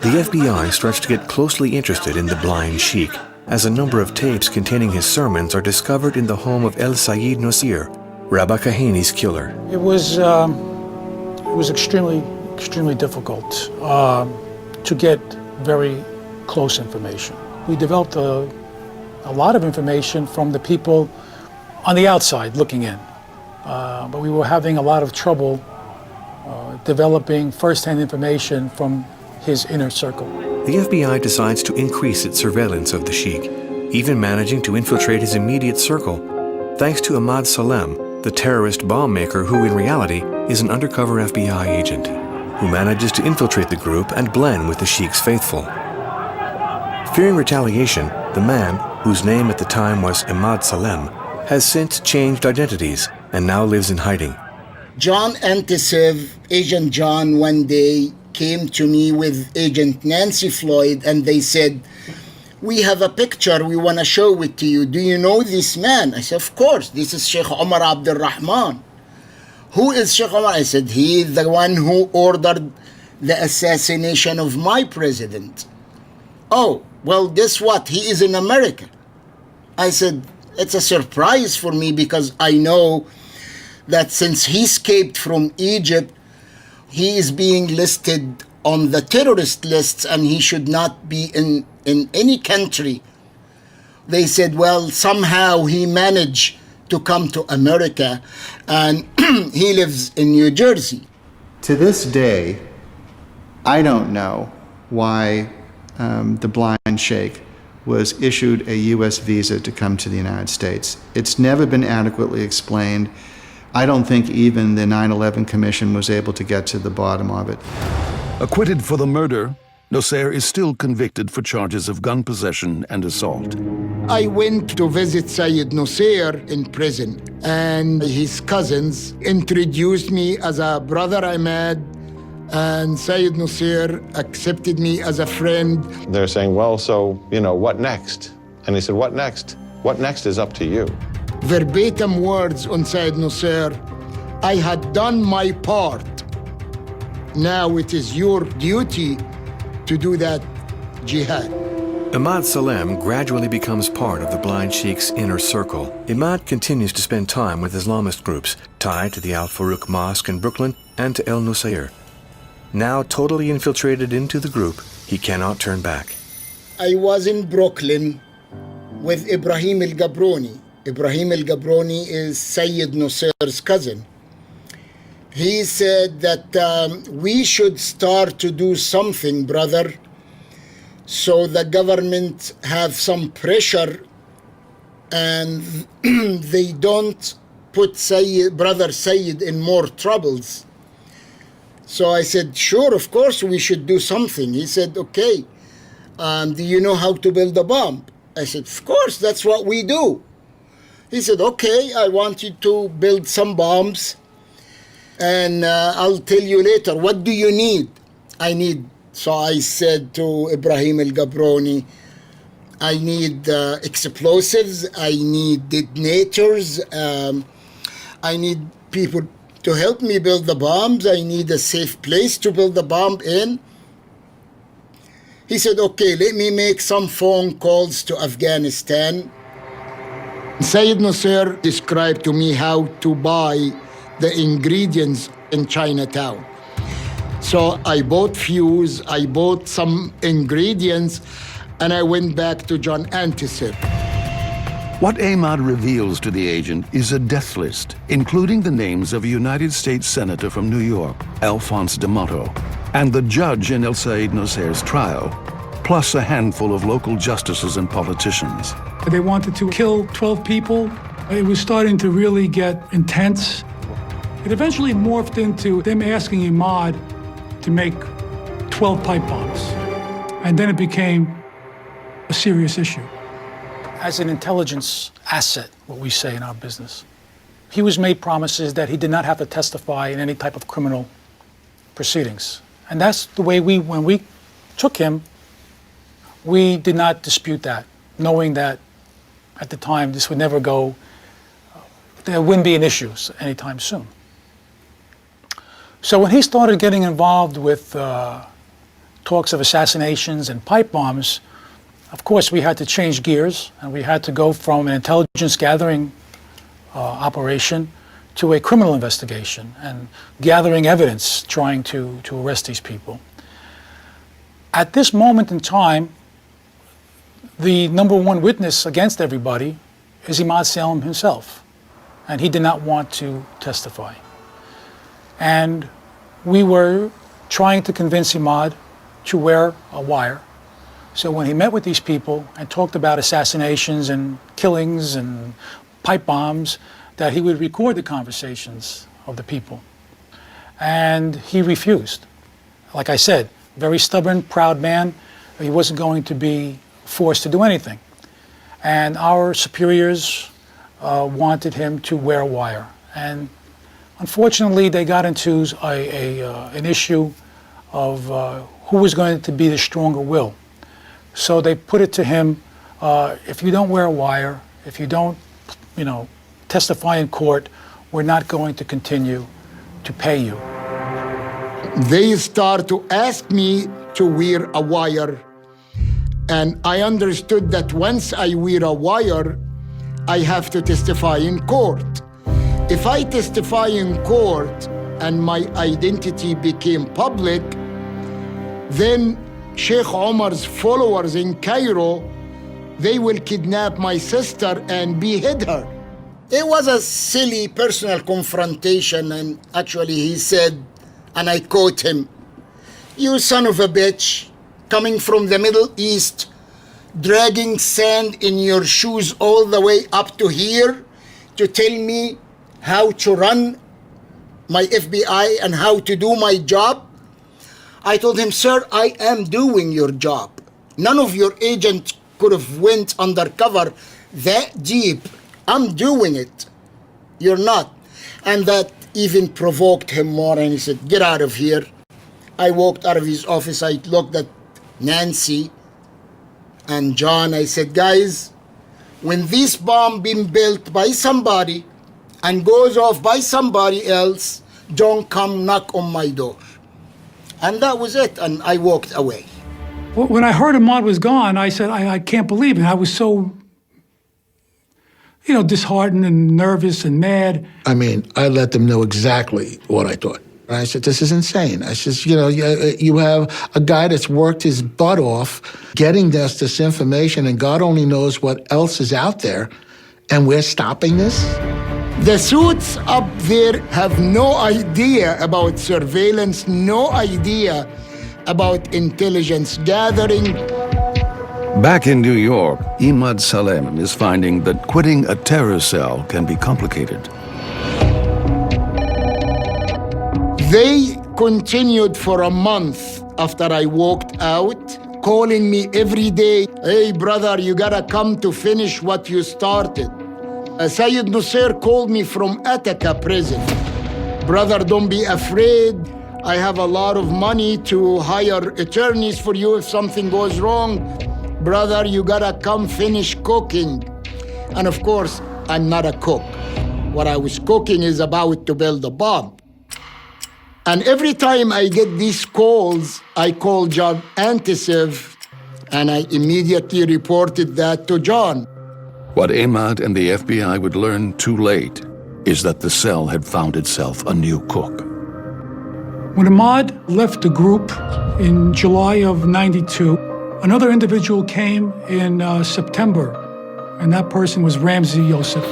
The FBI starts to get closely interested in the blind sheikh, as a number of tapes containing his sermons are discovered in the home of El Sayed Nosir, Rabbi Kaheni's killer. It was extremely difficult to get very close information. We developed a lot of information from the people on the outside looking in, but we were having a lot of trouble developing first-hand information from his inner circle. The FBI decides to increase its surveillance of the sheikh, even managing to infiltrate his immediate circle, thanks to Emad Salem, the terrorist bomb maker who in reality is an undercover FBI agent, who manages to infiltrate the group and blend with the sheikh's faithful. Fearing retaliation, the man, whose name at the time was Emad Salem, has since changed identities and now lives in hiding. John Antisev, Agent John, one day came to me with Agent Nancy Floyd and they said, "We have a picture, we want to show it to you. Do you know this man?" I said, "Of course, this is Sheikh Omar Abdul Rahman." "Who is Sheikh Omar?" I said, "He is the one who ordered the assassination of my president." "Oh, well, guess what? He is in America." I said, "It's a surprise for me because I know that since he escaped from Egypt, he is being listed on the terrorist lists and he should not be in any country." They said, "Well, somehow he managed to come to America and he lives in New Jersey." To this day, I don't know why the blind sheikh was issued a U.S. visa to come to the United States. It's never been adequately explained. I don't think even the 9/11 Commission was able to get to the bottom of it. Acquitted for the murder, Nosir is still convicted for charges of gun possession and assault. I went to visit Sayed Nosir in prison, and his cousins introduced me as a brother Emad, and Sayed Nosir accepted me as a friend. They're saying, "Well, so, what next?" And he said, "What next? What next is up to you." Verbatim words on Sayed Nosir, "I had done my part. Now it is your duty to do that jihad." Emad Salem gradually becomes part of the blind sheikh's inner circle. Emad continues to spend time with Islamist groups tied to the Al Farouk Mosque in Brooklyn and to El Nusayr. Now totally infiltrated into the group, he cannot turn back. I was in Brooklyn with Ibrahim al-Gabroni. Ibrahim al-Gabroni is Sayyid Nosir's cousin. He said that we should start to do something, brother, so the government have some pressure and they don't put brother Sayyid in more troubles. So I said, "Sure, of course we should do something." He said, "Okay, do you know how to build a bomb?" I said, "Of course, that's what we do." He said, "Okay, I want you to build some bombs and I'll tell you later, what do you need?" So I said to Ibrahim al-Gabroni, "I need explosives, I need detonators, I need people to help me build the bombs, I need a safe place to build the bomb in." He said, "Okay, let me make some phone calls to Afghanistan." Sayyid Nosir described to me how to buy the ingredients in Chinatown. So I bought fuse, I bought some ingredients, and I went back to John Antisev. What Emad reveals to the agent is a death list, including the names of a United States Senator from New York, Alphonse D'Amato, and the judge in El Sayed Nosir's trial, plus a handful of local justices and politicians. They wanted to kill 12 people. It was starting to really get intense. It eventually morphed into them asking Emad to make 12 pipe bombs. And then it became a serious issue. As an intelligence asset, what we say in our business, he was made promises that he did not have to testify in any type of criminal proceedings. And that's the way when we took him, we did not dispute that, knowing that at the time this would never go, there wouldn't be an issue anytime soon. So when he started getting involved with talks of assassinations and pipe bombs, of course, we had to change gears, and we had to go from an intelligence gathering operation to a criminal investigation and gathering evidence, trying to arrest these people. At this moment in time, the number one witness against everybody is Emad Salem himself, and he did not want to testify. And we were trying to convince Emad to wear a wire. So when he met with these people and talked about assassinations and killings and pipe bombs, that he would record the conversations of the people. And he refused. Like I said, very stubborn, proud man. He wasn't going to be forced to do anything. And our superiors wanted him to wear a wire. And unfortunately, they got into an issue of who was going to be the stronger will. So they put it to him, if you don't wear a wire, if you don't, testify in court, we're not going to continue to pay you. They start to ask me to wear a wire. And I understood that once I wear a wire, I have to testify in court. If I testify in court and my identity became public, then Sheikh Omar's followers in Cairo, they will kidnap my sister and behead her. It was a silly personal confrontation, and actually he said, and I quote him, "You son of a bitch, coming from the Middle East, dragging sand in your shoes all the way up to here to tell me how to run my FBI and how to do my job?" I told him, "Sir, I am doing your job. None of your agents could have went undercover that deep. I'm doing it. You're not." And that even provoked him more, and he said, "Get out of here." I walked out of his office. I looked at Nancy and John. I said, "Guys, when this bomb been built by somebody and goes off by somebody else, don't come knock on my door." And that was it, and I walked away. When I heard Emad was gone, I said, I can't believe it. I was so, disheartened and nervous and mad. I mean, I let them know exactly what I thought. I said, "This is insane." I said, you have a guy that's worked his butt off getting us this information, and God only knows what else is out there, and we're stopping this? The suits up there have no idea about surveillance, no idea about intelligence gathering. Back in New York, Emad Salem is finding that quitting a terror cell can be complicated. They continued for a month after I walked out, calling me every day, "Hey, brother, you gotta come to finish what you started." Sayyid Nusayr called me from Attica prison. "Brother, don't be afraid. I have a lot of money to hire attorneys for you if something goes wrong. Brother, you gotta come finish cooking." And of course, I'm not a cook. What I was cooking is about to build a bomb. And every time I get these calls, I call John Antisev, and I immediately reported that to John. What Emad and the FBI would learn too late is that the cell had found itself a new cook. When Emad left the group in July of '92, another individual came in September, and that person was Ramzi Youssef.